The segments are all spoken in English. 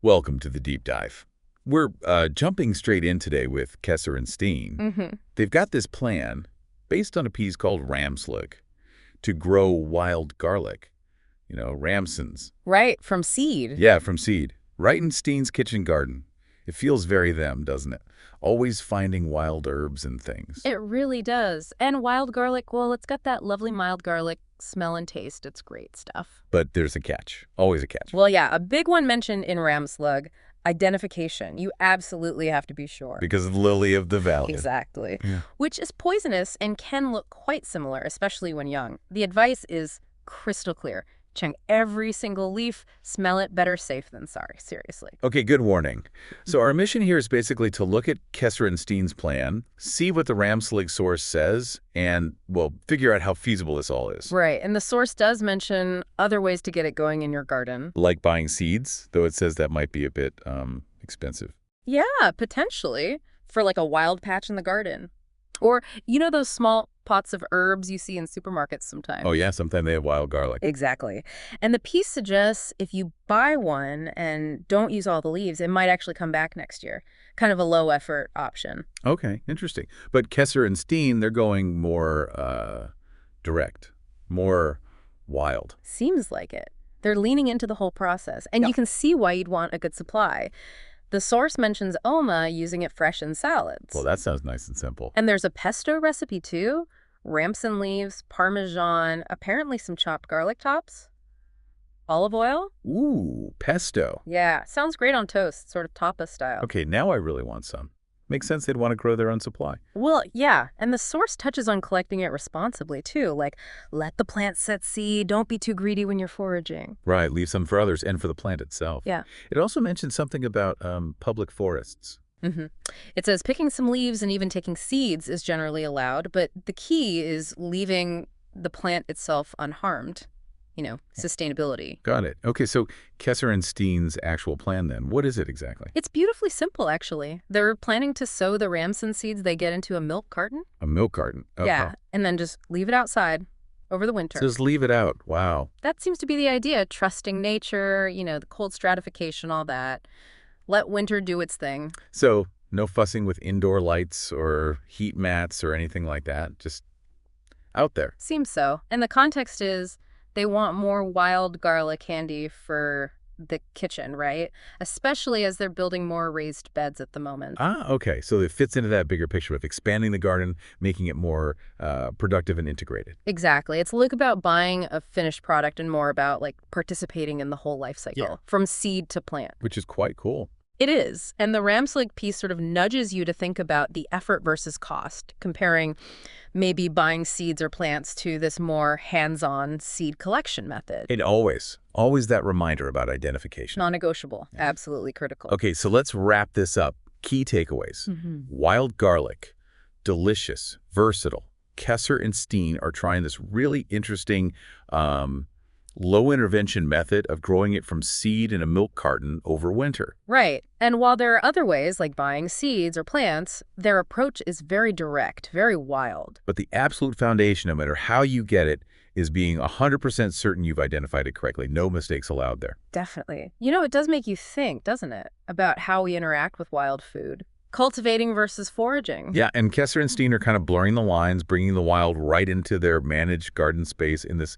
Welcome to the deep dive. We're jumping straight in today with Kesser and Steen. They've got this plan, based on a piece called Ramsløg, to grow wild garlic. Ramsons. Right, from seed. Yeah, from seed. Right in Steen's kitchen garden. It feels very them, doesn't it? Always finding wild herbs and things. It really does. And wild garlic, well, it's got that lovely mild garlic smell and taste. It's great stuff. But there's a catch. Always a catch. Well, yeah, a big one mentioned in Ramsløg, identification. You absolutely have to be sure. Because of the lily of the valley. Exactly. Yeah. Which is poisonous and can look quite similar, especially when young. The advice is crystal clear. Check every single leaf, smell it, better safe than sorry, seriously. Okay, good warning. So our mission here is basically to look at Kesser and Steen's plan, see what the Ramsløg source says, and, well, figure out how feasible this all is. Right, and the source does mention other ways to get it going in your garden. Like buying seeds, though it says that might be a bit expensive. Yeah, potentially, for like a wild patch in the garden. Or, those small pots of herbs you see in supermarkets sometimes. Oh yeah, sometimes they have wild garlic. Exactly. And the piece suggests if you buy one and don't use all the leaves, it might actually come back next year. Kind of a low-effort option. Okay, interesting. But Kesser and Steen, they're going more direct, more wild. Seems like it. They're leaning into the whole process. And you can see why you'd want a good supply. The source mentions Oma using it fresh in salads. Well, that sounds nice and simple. And there's a pesto recipe, too. Ramson leaves, Parmesan, apparently some chopped garlic tops. Olive oil? Ooh, pesto. Yeah, sounds great on toast, sort of tapas style. Okay, now I really want some. Makes sense they'd want to grow their own supply. Well, yeah, and the source touches on collecting it responsibly, too. Like, let the plant set seed, don't be too greedy when you're foraging. Right, leave some for others and for the plant itself. Yeah. It also mentions something about public forests. It says picking some leaves and even taking seeds is generally allowed, but the key is leaving the plant itself unharmed. Sustainability. Got it. Okay, so Kesser and Steen's actual plan then, what is it exactly? It's beautifully simple, actually. They're planning to sow the Ramson seeds they get into a milk carton. A milk carton? Yeah, and then just leave it outside over the winter. Just leave it out. Wow. That seems to be the idea, trusting nature, the cold stratification, all that. Let winter do its thing. So no fussing with indoor lights or heat mats or anything like that, just out there. Seems so. And the context is they want more wild garlic candy for the kitchen, right? Especially as they're building more raised beds at the moment. Ah, okay. So it fits into that bigger picture of expanding the garden, making it more productive and integrated. Exactly. It's less about buying a finished product and more about participating in the whole life cycle, from seed to plant. Which is quite cool. It is. And the Ramsløg piece sort of nudges you to think about the effort versus cost, comparing maybe buying seeds or plants to this more hands-on seed collection method. And always that reminder about identification. Non-negotiable. Absolutely critical. Okay, so let's wrap this up. Key takeaways. Wild garlic, delicious, versatile. Kesser and Steen are trying this really interesting low-intervention method of growing it from seed in a milk carton over winter. Right. And while there are other ways, like buying seeds or plants, their approach is very direct, very wild. But the absolute foundation, no matter how you get it, is being 100% certain you've identified it correctly. No mistakes allowed there. Definitely. It does make you think, doesn't it, about how we interact with wild food. Cultivating versus foraging. Yeah, and Kesser and Steen are kind of blurring the lines, bringing the wild right into their managed garden space in this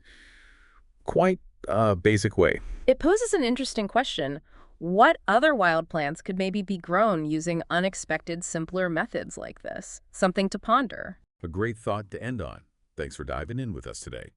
quite basic way. It poses an interesting question. What other wild plants could maybe be grown using unexpected, simpler methods like this? Something to ponder. A great thought to end on. Thanks for diving in with us today.